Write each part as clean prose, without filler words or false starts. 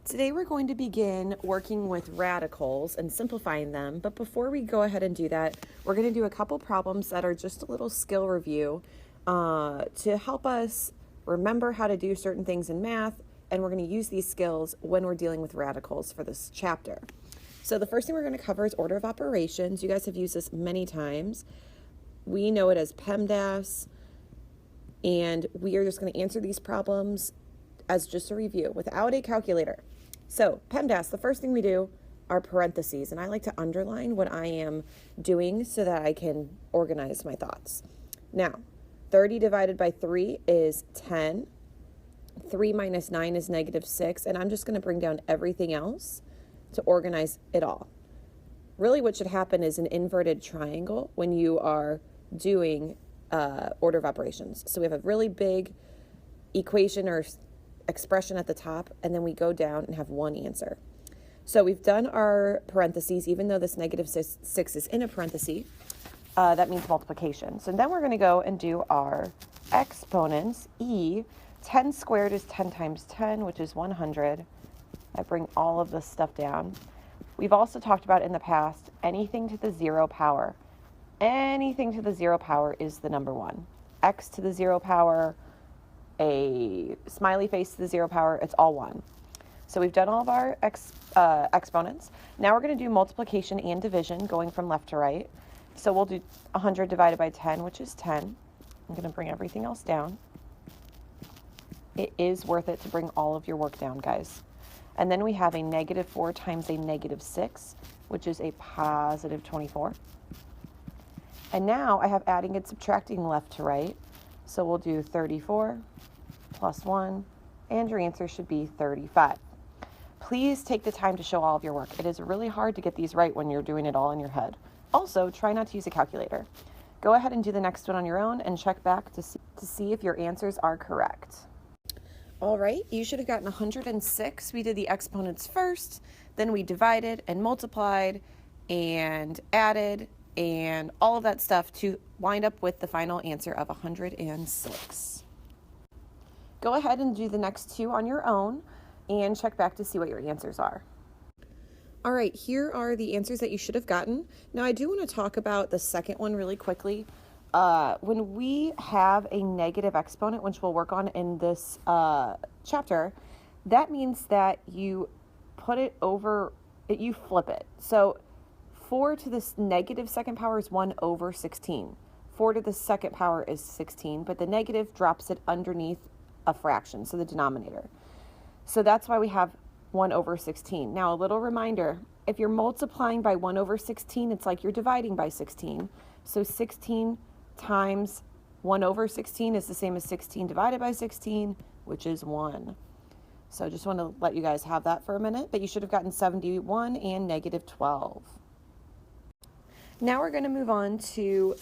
Today we're going to begin working with radicals and simplifying them, but before we go ahead and do that, we're going to do a couple problems that are just a little skill review to help us remember how to do certain things in math, and we're going to use these skills when we're dealing with radicals for this chapter. So the first thing we're going to cover is order of operations. You guys have used this many times. We know it as Pemdas, and we are just going to answer these problems as just a review without a calculator. So Pemdas, the first thing we do are parentheses, and I like to underline what I am doing so that I can organize my thoughts. Now, 30 divided by 3 is 10. 3 minus 9 is -6, and I'm just going to bring down everything else to organize it all. Really what should happen is an inverted triangle when you are doing order of operations. So we have a really big equation or expression at the top, and then we go down and have one answer. So we've done our parentheses, even though this -6 is in a parenthesis, that means multiplication. So then we're going to go and do our exponents. 10 squared is 10 times 10, which is 100. I bring all of this stuff down. We've also talked about in the past, anything to the 0 power. Anything to the 0 power is the number 1. X to the 0 power, a smiley face to the 0 power, it's all 1. So we've done all of our exponents. Now we're going to do multiplication and division going from left to right. So we'll do 100 divided by 10, which is 10. I'm going to bring everything else down. It is worth it to bring all of your work down, guys. And then we have a -4 times a -6, which is a positive 24. And now I have adding and subtracting left to right. So we'll do 34 plus 1, and your answer should be 35. Please take the time to show all of your work. It is really hard to get these right when you're doing it all in your head. Also, try not to use a calculator. Go ahead and do the next one on your own and check back to see if your answers are correct. All right, you should have gotten 106. We did the exponents first, then we divided and multiplied and added and all of that stuff to wind up with the final answer of 106. Go ahead and do the next two on your own and check back to see what your answers are. All right, here are the answers that you should have gotten. Now, I do want to talk about the second one really quickly. When we have a negative exponent, which we'll work on in this chapter, that means that you put it over, you flip it. So 4 to the negative second power is 1 over 16. 4 to the second power is 16, but the negative drops it underneath a fraction, so the denominator. So that's why we have 1 over 16. Now, a little reminder, if you're multiplying by 1 over 16, it's like you're dividing by 16. So 16 times 1 over 16 is the same as 16 divided by 16, which is 1. So I just want to let you guys have that for a minute, but you should have gotten 71 and -12. Now we're going to move on to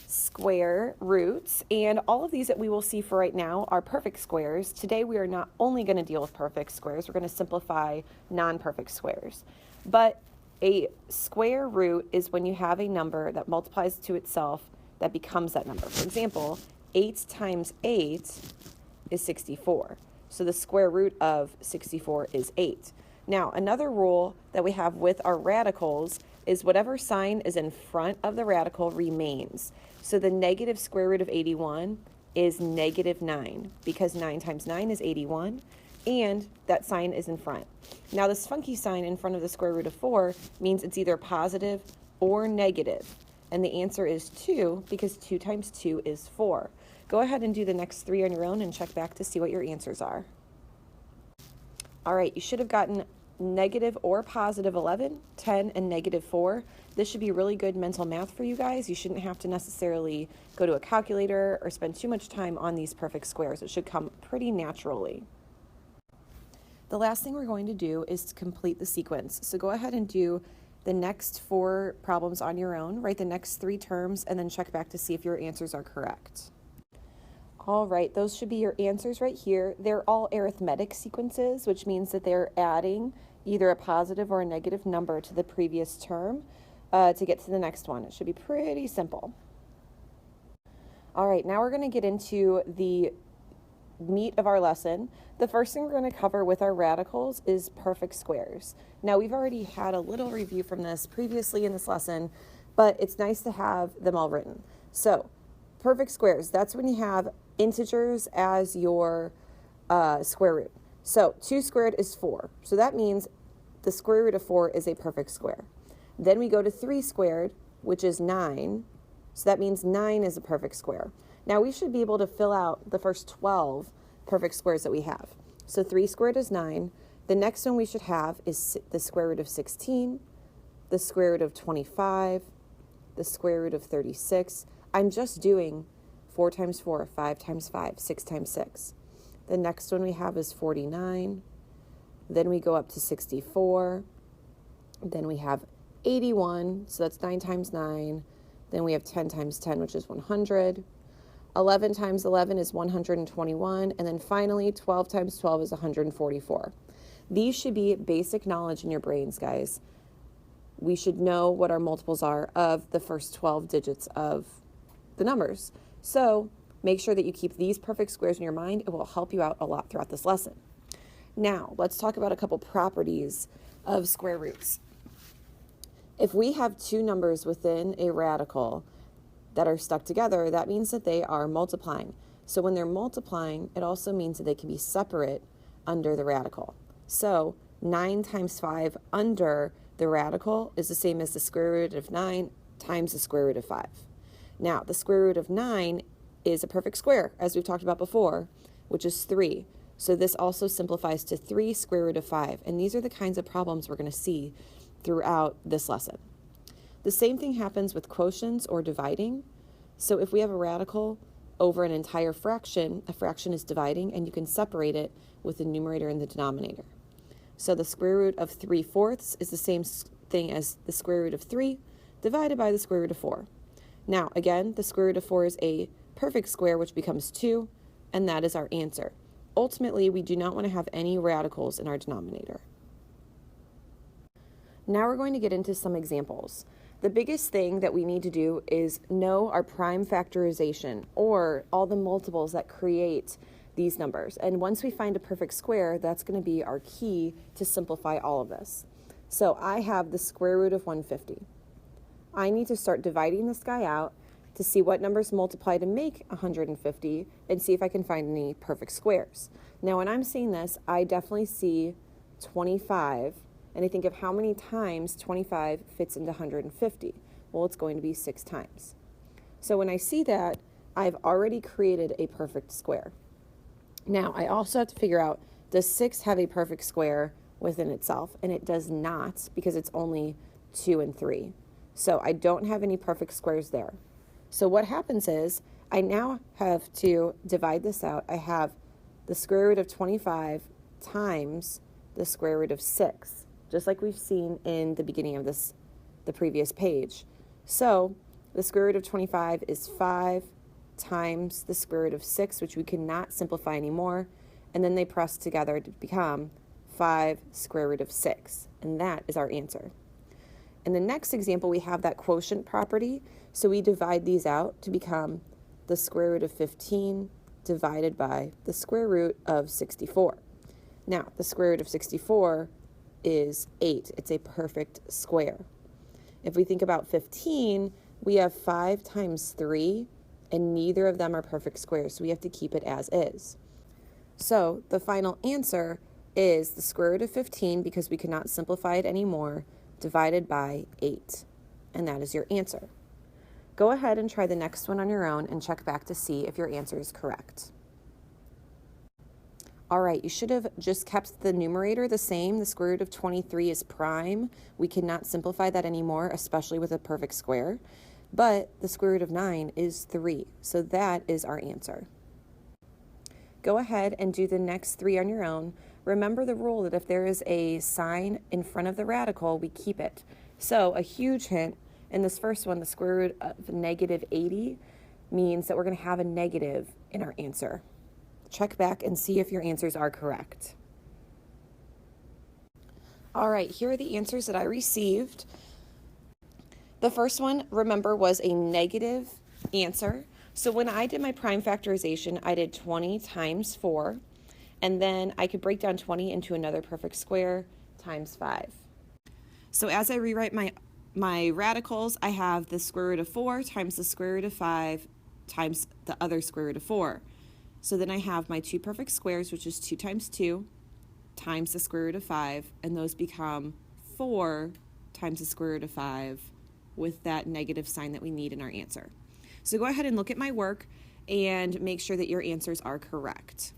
square roots, and all of these that we will see for right now are perfect squares. Today we are not only going to deal with perfect squares, we're going to simplify non-perfect squares. But a square root is when you have a number that multiplies to itself that becomes that number. For example, 8 times 8 is 64. So the square root of 64 is 8. Now, another rule that we have with our radicals is whatever sign is in front of the radical remains. So the negative square root of 81 is -9 because 9 times 9 is 81, and that sign is in front. Now this funky sign in front of the square root of 4 means it's either positive or negative, and the answer is 2 because 2 times 2 is 4. Go ahead and do the next 3 on your own and check back to see what your answers are. All right, you should have gotten negative or positive 11, 10, and -4. This should be really good mental math for you guys. You shouldn't have to necessarily go to a calculator or spend too much time on these perfect squares. It should come pretty naturally. The last thing we're going to do is to complete the sequence. So go ahead and do the next 4 problems on your own, write the next 3 terms, and then check back to see if your answers are correct. All right, those should be your answers right here. They're all arithmetic sequences, which means that they're adding either a positive or a negative number to the previous term to get to the next one. It should be pretty simple. All right, now we're going to get into the meat of our lesson, the first thing we're going to cover with our radicals is perfect squares. Now, we've already had a little review from this previously in this lesson, but it's nice to have them all written. So, perfect squares, that's when you have integers as your square root. So, 2 squared is 4. So that means the square root of 4 is a perfect square. Then we go to 3 squared, which is 9. So that means 9 is a perfect square. Now we should be able to fill out the first 12 perfect squares that we have. So 3 squared is 9. The next one we should have is the square root of 16, the square root of 25, the square root of 36. I'm just doing 4 times 4, 5 times 5, 6 times 6. The next one we have is 49. Then we go up to 64. Then we have 81, so that's 9 times 9. Then we have 10 times 10, which is 100. 11 times 11 is 121. And then finally, 12 times 12 is 144. These should be basic knowledge in your brains, guys. We should know what our multiples are of the first 12 digits of the numbers. So make sure that you keep these perfect squares in your mind. It will help you out a lot throughout this lesson. Now, let's talk about a couple properties of square roots. If we have two numbers within a radical that are stuck together, that means that they are multiplying. So when they're multiplying, it also means that they can be separate under the radical. So 9 times 5 under the radical is the same as the square root of 9 times the square root of 5. Now, the square root of 9 is a perfect square, as we've talked about before, which is 3. So this also simplifies to 3 square root of 5. And these are the kinds of problems we're going to see throughout this lesson. The same thing happens with quotients or dividing. So if we have a radical over an entire fraction, a fraction is dividing, and you can separate it with the numerator and the denominator. So the square root of 3/4 is the same thing as the square root of 3 divided by the square root of 4. Now, again, the square root of 4 is a perfect square, which becomes 2, and that is our answer. Ultimately, we do not want to have any radicals in our denominator. Now we're going to get into some examples. The biggest thing that we need to do is know our prime factorization, or all the multiples that create these numbers. And once we find a perfect square, that's going to be our key to simplify all of this. So I have the square root of 150. I need to start dividing this guy out to see what numbers multiply to make 150 and see if I can find any perfect squares. Now, when I'm seeing this, I definitely see 25, and I think of how many times 25 fits into 150. Well, it's going to be 6 times. So when I see that, I've already created a perfect square. Now, I also have to figure out, does 6 have a perfect square within itself? And it does not, because it's only 2 and 3. So I don't have any perfect squares there. So what happens is, I now have to divide this out. I have the square root of 25 times the square root of 6, just like we've seen in the beginning of the previous page. So the square root of 25 is 5 times the square root of 6, which we cannot simplify anymore, and then they press together to become 5 square root of 6, and that is our answer. In the next example, we have that quotient property, so we divide these out to become the square root of 15 divided by the square root of 64. Now, the square root of 64 is 8. It's a perfect square. If we think about 15, we have 5 times 3, and neither of them are perfect squares, so we have to keep it as is. So the final answer is the square root of 15, because we cannot simplify it anymore, divided by 8, and that is your answer. Go ahead and try the next one on your own and check back to see if your answer is correct. All right, you should have just kept the numerator the same. The square root of 23 is prime. We cannot simplify that anymore, especially with a perfect square. But the square root of 9 is 3, so that is our answer. Go ahead and do the next 3 on your own. Remember the rule that if there is a sign in front of the radical, we keep it. So a huge hint, in this first one, the square root of negative 80 means that we're going to have a negative in our answer. Check back and see if your answers are correct. All right, here are the answers that I received. The first one, remember, was a negative answer. So when I did my prime factorization, I did 20 times 4, and then I could break down 20 into another perfect square times 5. So as I rewrite my radicals, I have the square root of 4 times the square root of 5 times the other square root of 4. So then I have my two perfect squares, which is 2 times 2 times the square root of 5, and those become 4 times the square root of 5 with that negative sign that we need in our answer. So go ahead and look at my work and make sure that your answers are correct.